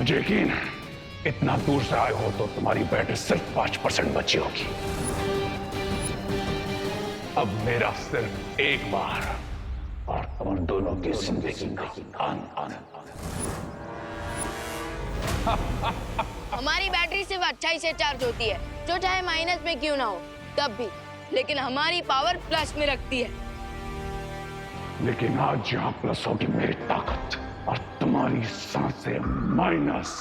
मुझे यकीन है इतना दूर से आए हो तो तुम्हारी बैटरी सिर्फ 5% बची होगी। अब मेरा सिर्फ एक बार और तुम दोनों की जिंदगी का अंत। हमारी बैटरी सिर्फ अच्छाई से चार्ज होती है, जो चाहे माइनस में क्यों ना हो तब भी, लेकिन हमारी पावर प्लस में रखती है। लेकिन आज यहाँ प्लस होगी मेरी ताकत और तुम्हारी सांसें माइनस।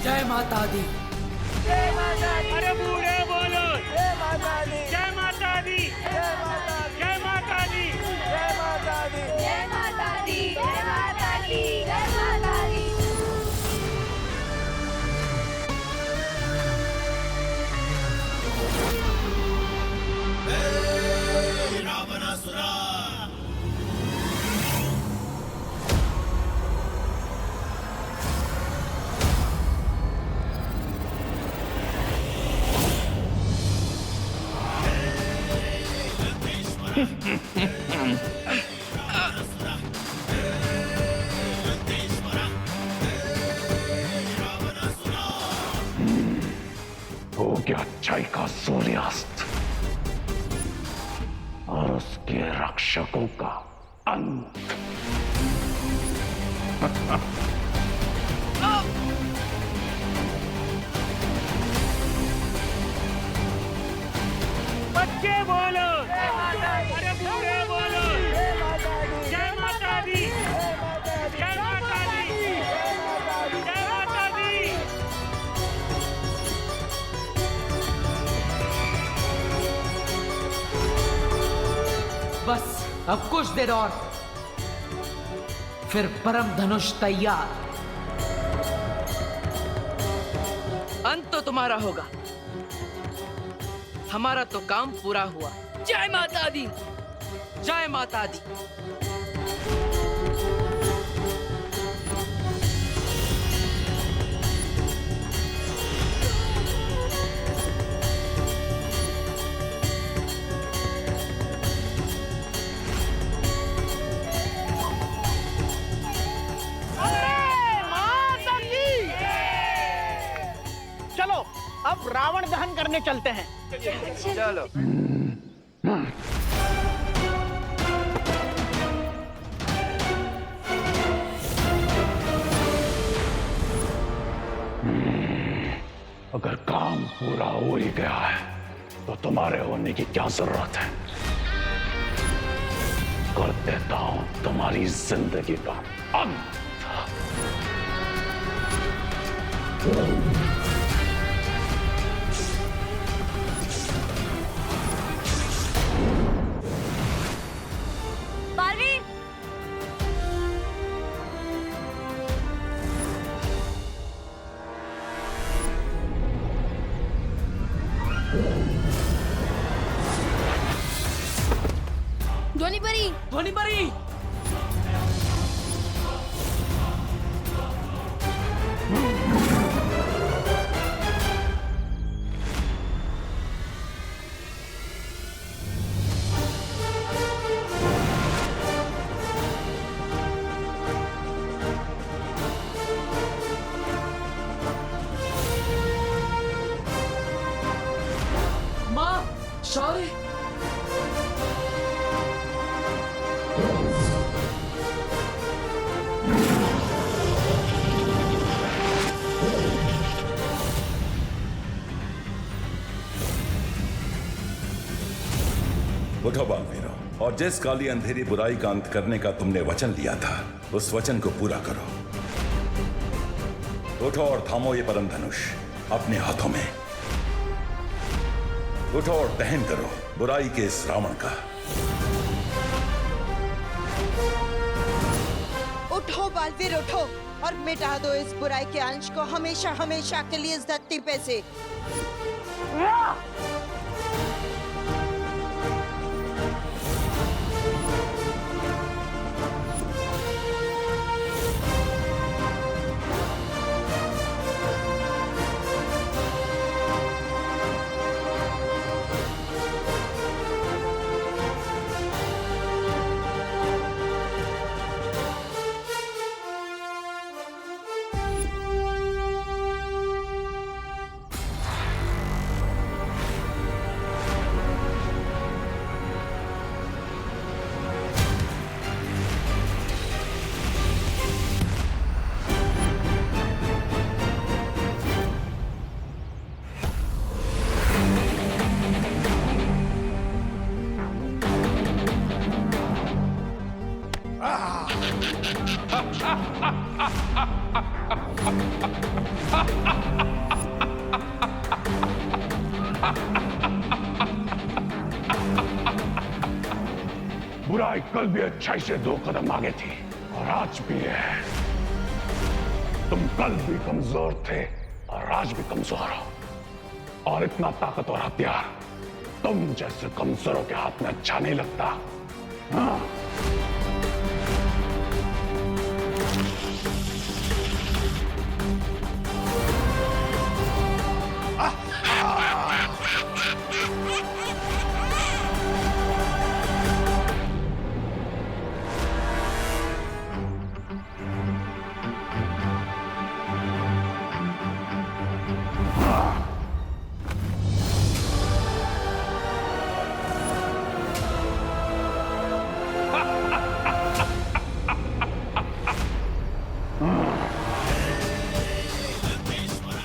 जय माता दी। जय माता दी। अरे बूढ़े बोलो जय माता दी। जय माता दी। जय माता दी। जय माता दी। जय माता दी। जय माता दी। जय माता दी। जय माता दी। हो गया अच्छाई का सूर्यास्त और उसके रक्षकों का अंत। बच्चे बोलो जय माता दी। अरे बूढ़े बोलो जय माता दी। जय माता दी। जय माता दी। जय माता दी। जय माता दी। जय माता दी। बस अब कुछ देर और, फिर परम धनुष तैयार। अंत तो तुम्हारा होगा, हमारा तो काम पूरा हुआ। जय माता दी। जय माता दी। चलो अब रावण दहन करने चलते हैं। चलो। अगर काम पूरा हो ही गया है तो तुम्हारे होने की क्या जरूरत है। कर देता हूं तुम्हारी जिंदगी का अंत। बालवीर, ध्वनि परी। ध्वनि परी। माँ, शौर्य। उठो बालवीरों, और जिस काली अंधेरी बुराई का अंत करने का तुमने वचन लिया था उस वचन को पूरा करो। उठो और थामो ये परम धनुष अपने हाथों में। उठो और दहन करो बुराई के इस रावण का। उठो बालवीर उठो, और मिटा दो इस बुराई के अंश को हमेशा हमेशा के लिए इस धरती पे से। बुराई कल भी अच्छाई से 2 कदम आगे थी और आज भी है। तुम कल भी कमजोर थे और आज भी कमजोर हो, और इतना ताकतवर हथियार तुम जैसे कमजोरों के हाथ में अच्छा नहीं लगता। हाँ?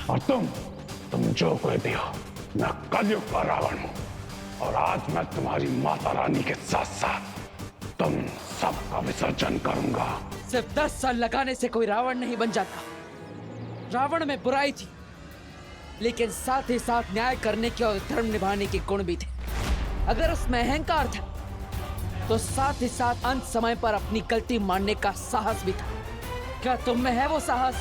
और तुम जो कोई भी हो, मैं कलयुग का रावण हूं, और आज मैं तुम्हारी माता रानी के साथ साथ तुम सबका विसर्जन करूंगा। सिर्फ 10 साल लगाने से कोई रावण नहीं बन जाता। रावण में बुराई थी, लेकिन साथ ही साथ न्याय करने के और धर्म निभाने के गुण भी थे। अगर उसमें अहंकार था, तो साथ ही साथ अंत समय पर अपनी गलती मानने का साहस भी था। क्या तुम में है वो साहस?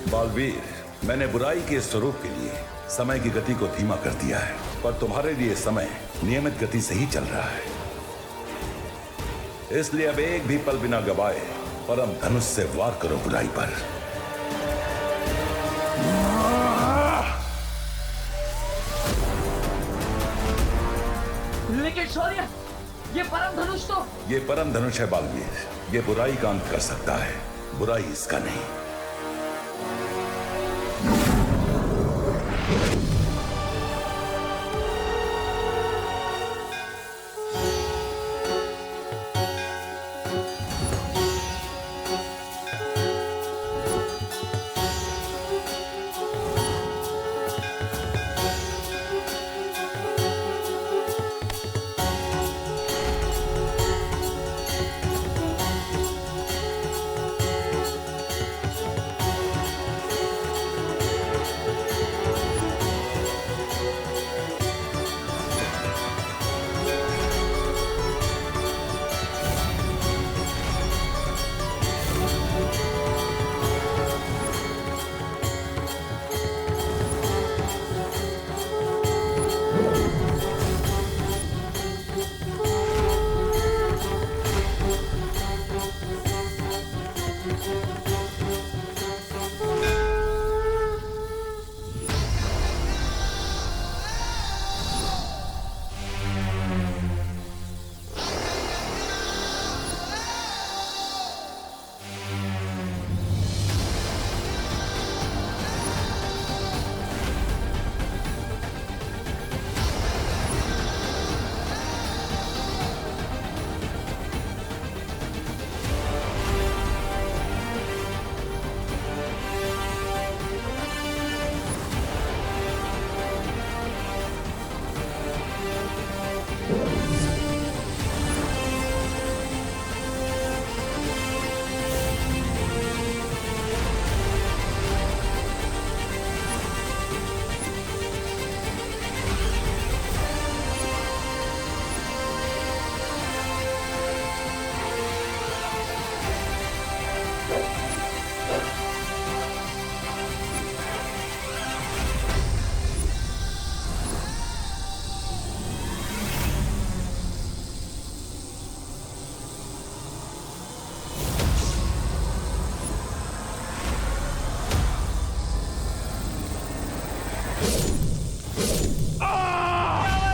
बालवीर, मैंने बुराई के स्वरूप के लिए समय की गति को धीमा कर दिया है, पर तुम्हारे लिए समय नियमित गति से ही चल रहा है। इसलिए अब एक भी पल बिना गवाए परम धनुष से वार करो बुराई पर। लेकिन शौर्य, ये परम धनुष तो... ये परम धनुष है बालवीर, ये बुराई का अंत कर सकता है, बुराई इसका नहीं।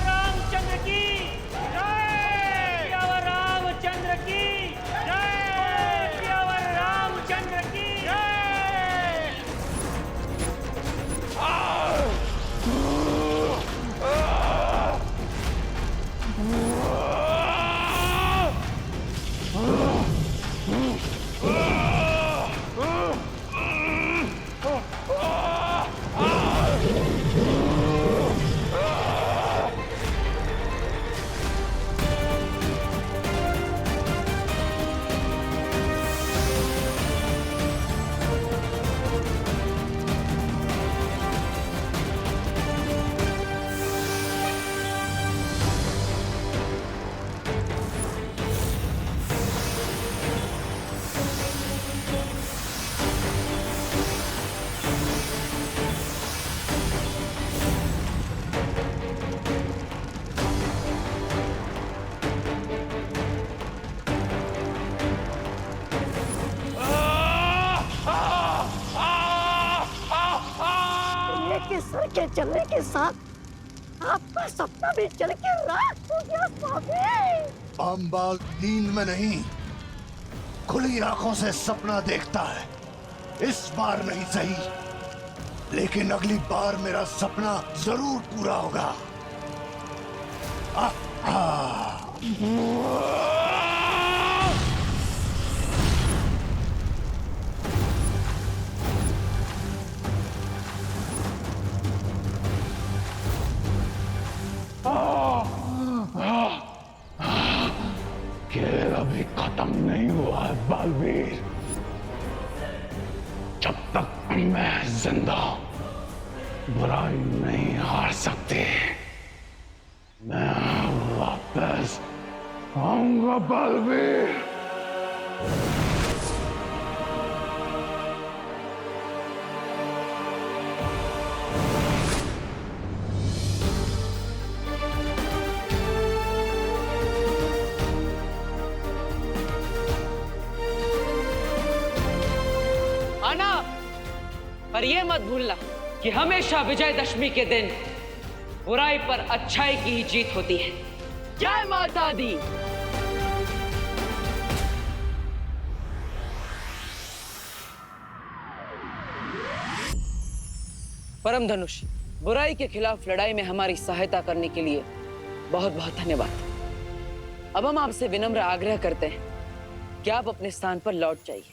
रामचंद्र की जय। रामचंद्र की जय। रामचंद्र की जय। के सर के चलने के साथ आपका सपना भी चल के रात हो गया स्वामी। अम्बाल नींद में नहीं, खुली आंखों से सपना देखता है। इस बार नहीं सही, लेकिन अगली बार मेरा सपना जरूर पूरा होगा। खेल अभी खत्म नहीं हुआ है बालवीर। जब तक मैं जिंदा हूं, बुराई नहीं हार सकती। मैं वापस आऊंगा बालवीर। आना, पर यह मत भूलना कि हमेशा विजयदशमी के दिन बुराई पर अच्छाई की ही जीत होती है। जय माता दी। परम धनुष, बुराई के खिलाफ लड़ाई में हमारी सहायता करने के लिए बहुत बहुत धन्यवाद। अब हम आपसे विनम्र आग्रह करते हैं कि आप अपने स्थान पर लौट जाइए।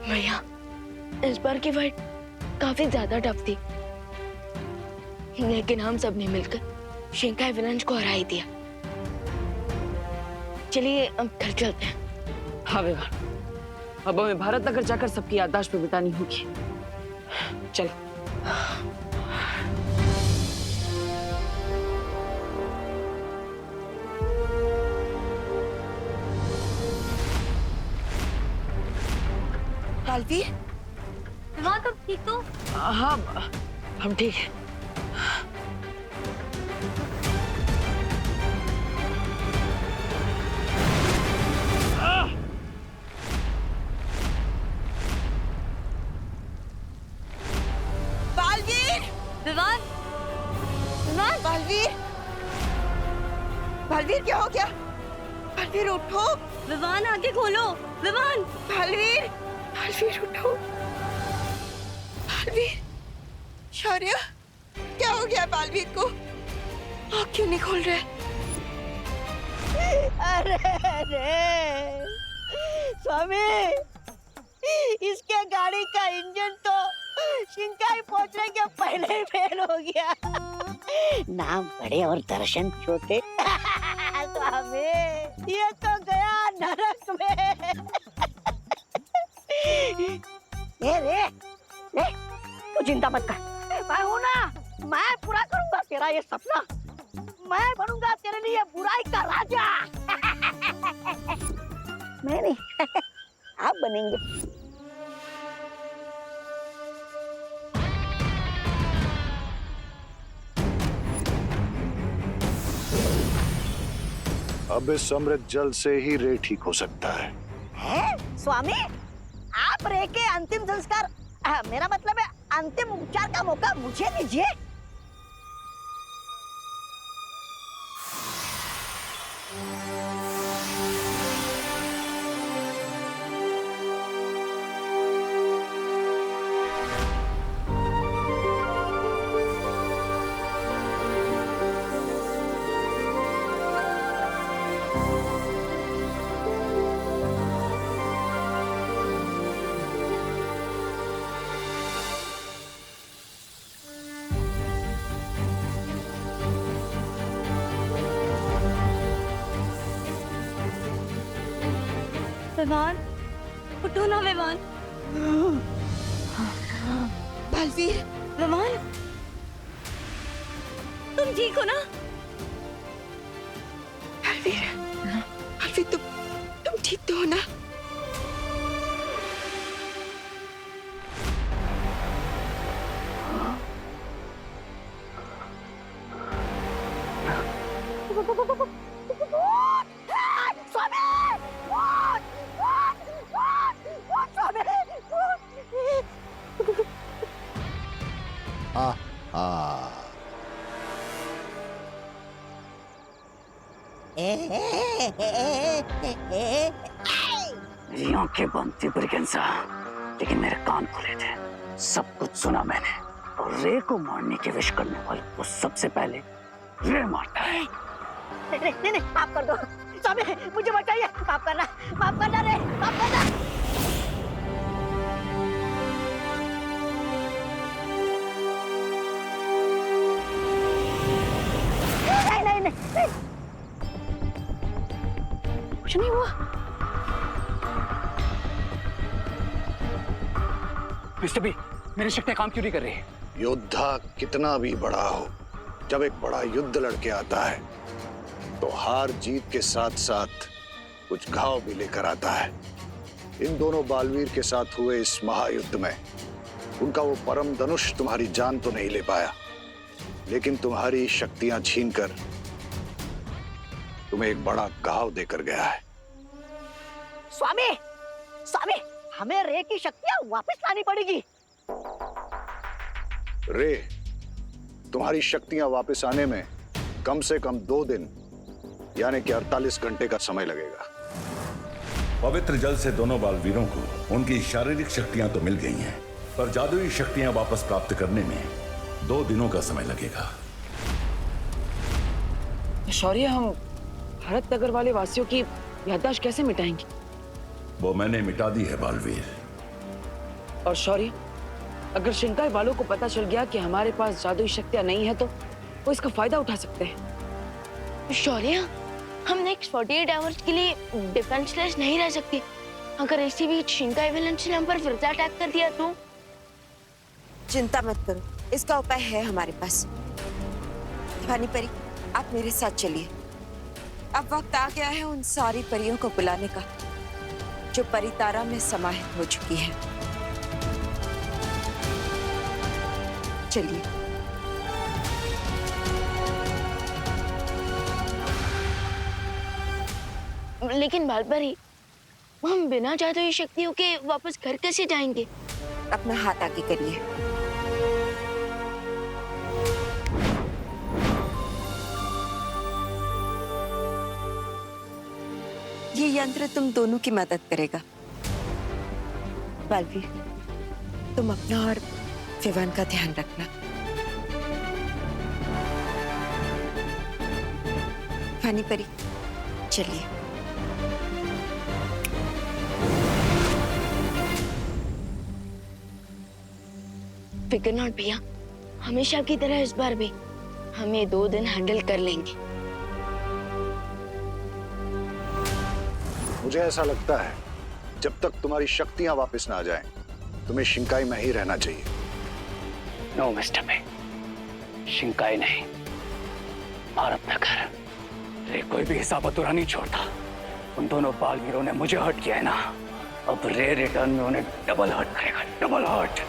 भैया, इस बार की फाइट काफी ज्यादा टफ थी, लेकिन हम सब ने मिलकर शिंकाई विनाश को हरा ही दिया। चलिए अब घर चलते हैं। हाँ विवान, अब हमें भारत नगर जाकर सबकी याददाश्त पे बितानी होगी। चल। बालवीर, विवान तुम ठीक हो? हाँ, हम ठीक हैं। बालवीर! विवान, विवान, बालवीर! बालवीर क्या हो गया? बालवीर उठो! विवान आंखें खोलो। विवान, बालवीर! बालवीर उठो! बालवीर! शौर्य, क्या हो गया बालवीर को? आँख क्यों नहीं खोल रहे? अरे अरे स्वामी, इसके गाड़ी का इंजन तो शिंकाई पहुंचने के पहले ही फेल हो गया। नाम बड़े और दर्शन छोटे। स्वामी, ये तो गया नरक में। रे तू चिंता मत कर, मैं हूं ना, मैं पूरा करूंगा तेरा ये सपना। मैं बनूंगा तेरे लिए बुराई का राजा। मैं नहीं, आप बनेंगे। अब इस अमृत जल से ही रे ठीक हो सकता है। स्वामी, आप रे के अंतिम संस्कार, मेरा मतलब है अंतिम उपचार का मौका मुझे दीजिए। विमान, उठो ना विमान। बलवीर, विमान, तुम ठीक हो ना? बलवीर, बलवीर, तुम ठीक तो हो ना? मेरी आंखें बंद थी ब्रिगेंसा, लेकिन मेरे कान खुले थे। सब कुछ सुना मैंने। और रे को मारने की विश करने वाले को सबसे पहले रे मारता है। नहीं, माफ कर दो स्वामी, मुझे बचाइए। माफ करना रे, माफ करना। नहीं। कुछ नहीं हुआ। मिस्टर बी, मेरी शक्तियां काम क्यों नहीं कर रही? योद्धा कितना भी बड़ा हो, जब एक बड़ा युद्ध लड़के आता है तो हार जीत के साथ साथ कुछ घाव भी लेकर आता है। इन दोनों बालवीर के साथ हुए इस महायुद्ध में उनका वो परम धनुष तुम्हारी जान तो नहीं ले पाया, लेकिन तुम्हारी शक्तियां छीनकर तुम्हें एक बड़ा घाव देकर गया है। स्वामी, हमें रे की शक्तियां वापस लानी पड़ेगी। रे, तुम्हारी शक्तियां वापस आने में कम से कम 2 दिन यानी कि 48 घंटे का समय लगेगा। पवित्र जल से दोनों बालवीरों को उनकी शारीरिक शक्तियां तो मिल गई हैं, पर जादुई शक्तियां वापस प्राप्त करने में 2 दिनों का समय लगेगा। शौर्य, हम भारत नगर वाले वासियों की याददाश्त कैसे मिटाएंगे? वो मैंने मिटा दी है बालवीर। और शौर्य, अगर शिंकाई वालों को पता चल गया कि हमारे पास जादुई शक्तियां नहीं है तो वो इसका फायदा उठा सकते हैं। शौर्य, हम नेक्स्ट 48 आवर्स के लिए डिफेंसलेस नहीं रह सकते। अगर इसी बीच शिंकाई विलन्स ने हम पर फिर से अटैक कर दिया तो? चिंता मत करो, इसका उपाय है हमारे पास। भवानी परी, आप मेरे साथ चलिए। अब वक्त आ गया है उन सारी परियों को बुलाने का जो परितारा में समाहित हो चुकी है। चलिए। लेकिन बालपरी, हम बिना जादुई शक्तियों के वापस घर कैसे जाएंगे? अपना हाथ आगे करिए। ये यंत्र तुम दोनों की मदद करेगा। बालवीर, तुम अपना और विवान का ध्यान रखना। पानी परी चलिए। फिकर नॉट भैया, हमेशा की तरह इस बार भी हम ये 2 दिन हैंडल कर लेंगे। मुझे ऐसा लगता है जब तक तुम्हारी शक्तियां वापस ना आ जाएं, तुम्हें शिंकाई में ही रहना चाहिए। नो मिस्टर मे, शिंकाई नहीं, भारत नगर। रे कोई भी हिसाब अधूरा नहीं छोड़ता। उन दोनों बालवीरों ने मुझे हर्ट किया है ना, अब रे रिटर्न में उन्हें डबल हर्ट करेगा, डबल हर्ट।